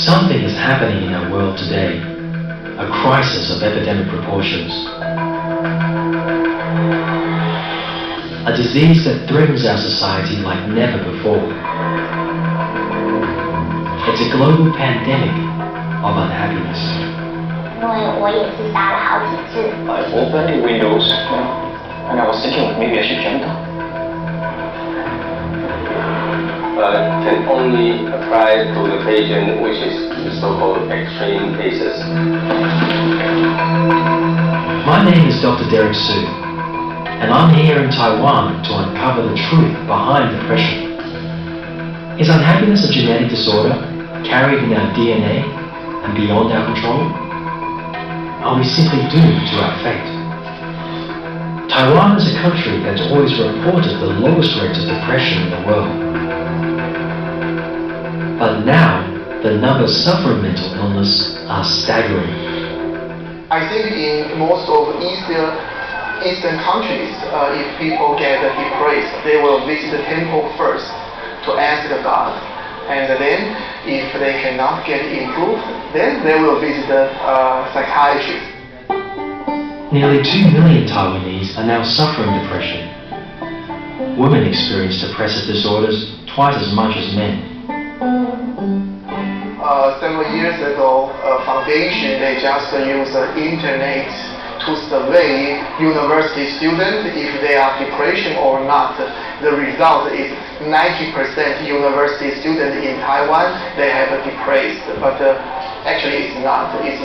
Something is happening in our world today, a crisis of epidemic proportions. A disease that threatens our society like never before. It's a global pandemic of unhappiness. 因为我也是打了好几次。I opened Windows and I was thinking maybe I should jump down. Can only apply to the patient which is the so-called extreme cases. My name is Dr. Derek Su, and I'm here in Taiwan to uncover the truth behind depression. Is unhappiness a genetic disorder carried in our DNA and beyond our control? Are we simply doomed to our fate? Taiwan is a country that's always reported the lowest rates of depression in the world. But now, the numbers suffering mental illness are staggering. I think in most of Eastern countries, if people get depressed, they will visit the temple first to ask the God. And then, if they cannot get improved, then they will visit the psychiatrist. Nearly 2 million Taiwanese are now suffering depression. Women experience depressive disorders twice as much as men. Several years ago, a foundation, they just use the internet to survey university students if they are depression or not. The result is 90% university students in Taiwan, they have depressed, but actually it's not. It's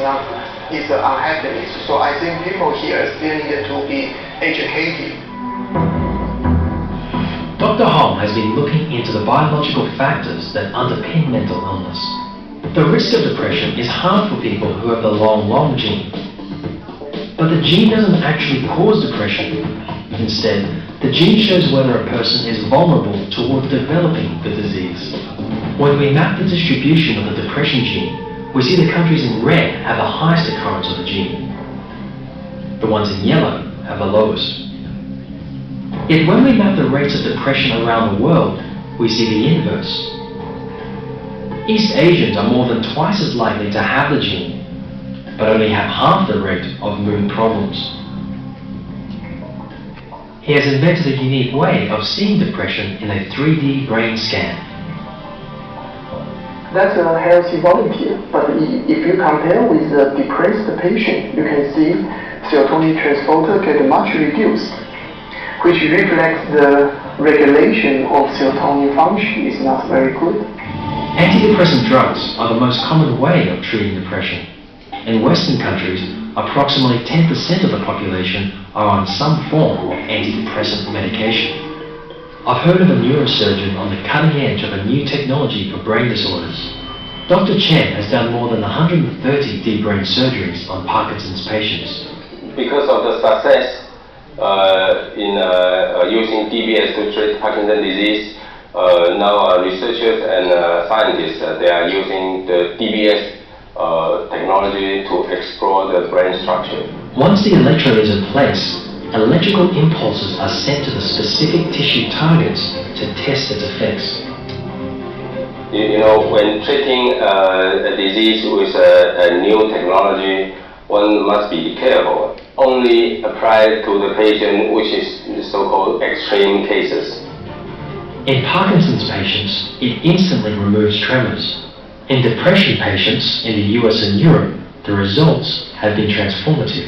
unhappiness. So I think people here still need to be educated. Dr. Hong has been looking into the biological factors that underpin mental illness. The risk of depression is hard for people who have the long gene. But the gene doesn't actually cause depression. Instead, the gene shows whether a person is vulnerable toward developing the disease. When we map the distribution of the depression gene, we see the countries in red have the highest occurrence of the gene. The ones in yellow have the lowest. Yet when we map the rates of depression around the world, we see the inverse. East Asians are more than twice as likely to have the gene, but only have half the rate of mood problems. He has invented a unique way of seeing depression in a 3D brain scan. That's a healthy volunteer, but if you compare with a depressed patient, you can see serotonin transporter get much reduced, which reflects the regulation of serotonin function is not very good. Antidepressant drugs are the most common way of treating depression. In Western countries, approximately 10% of the population are on some form of antidepressant medication. I've heard of a neurosurgeon on the cutting edge of a new technology for brain disorders. Dr. Chen has done more than 130 deep brain surgeries on Parkinson's patients. Because of the success in using DBS to treat Parkinson's disease, now researchers and scientists they are using the DBS technology to explore the brain structure. Once the electrode is in place, electrical impulses are sent to the specific tissue targets to test its effects. You know, when treating a disease with a new technology, one must be careful. Only apply to the patient which is the so-called extreme cases. In Parkinson's patients, it instantly removes tremors. In depression patients in the US and Europe, the results have been transformative.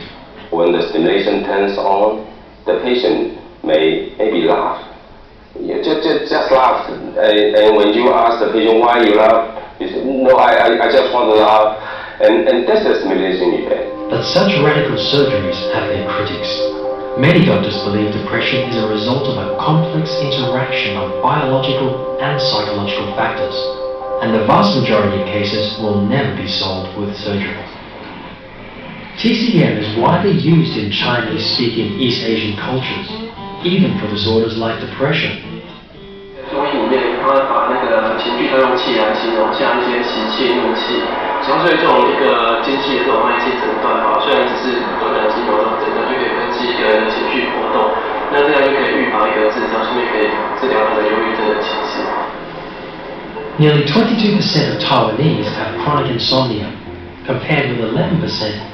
When the stimulation turns on, the patient maybe laugh. You just laugh. And when you ask the patient why you laugh, he says, no, I just want to laugh. And that's the stimulation effect. But such radical surgeries have their critics. Many doctors believe depression is a result of a complex interaction of biological and psychological factors, and the vast majority of cases will never be solved with surgery. TCM is widely used in Chinese-speaking East Asian cultures, even for disorders like depression. 中医里面，他把那个情绪调用器来形容像一些习气、怒气，所以这种一个精细的这种脉气诊断法，虽然只是短短的几秒钟诊断就可以分析一个人的情绪波动，那这样就可以预防一个治疗，顺便可以治疗他的忧郁症的情绪。Nearly 22% of Taiwanese have chronic insomnia, compared with 11%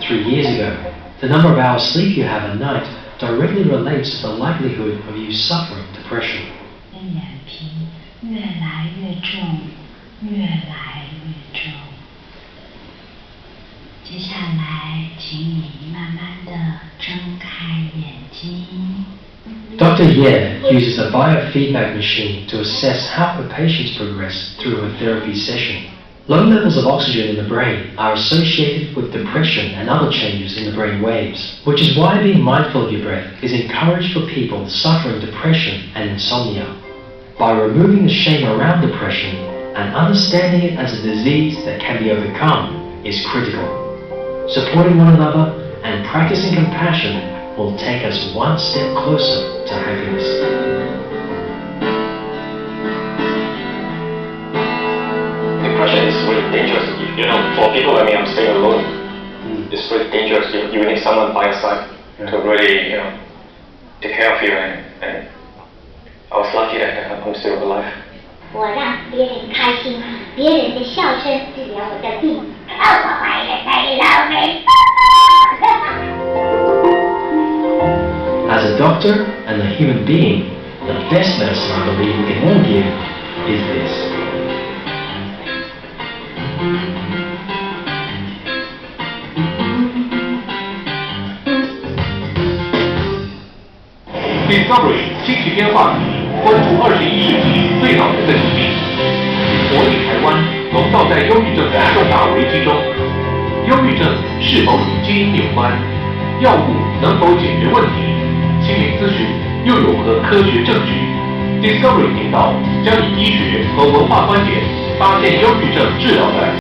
3 years ago. The number of hours sleep you have at night directly relates to the likelihood of you suffering depression. 眼皮越来越重，越来越重。接下来，请你慢慢地睁开眼睛。Dr. Ye uses a biofeedback machine to assess how her patients progress through her therapy session. Low levels of oxygen in the brain are associated with depression and other changes in the brain waves, which is why being mindful of your breath is encouraged for people suffering depression and insomnia. By removing the shame around depression and understanding it as a disease that can be overcome is critical. Supporting one another and practicing compassion will take us one step closer to happiness. Depression is really dangerous. You know, for people like me, I'm staying alone. It's really dangerous. You need someone by your side to really, take care of you. And I was lucky that I'm still alive. 我让别人开心，别人的笑声治疗我的病，让我快乐在老美。As a doctor and a human being, the best medicine I believe we can all give is this. Discovery 新期间话题，关注21世纪最老人的疾病。活力台湾笼罩在忧郁症的重大危机中。忧郁症是否与基因有关？药物能否解决问题？心理咨询又有何科学证据 ？Discovery 频道将以医学和文化观点，发现忧郁症治疗的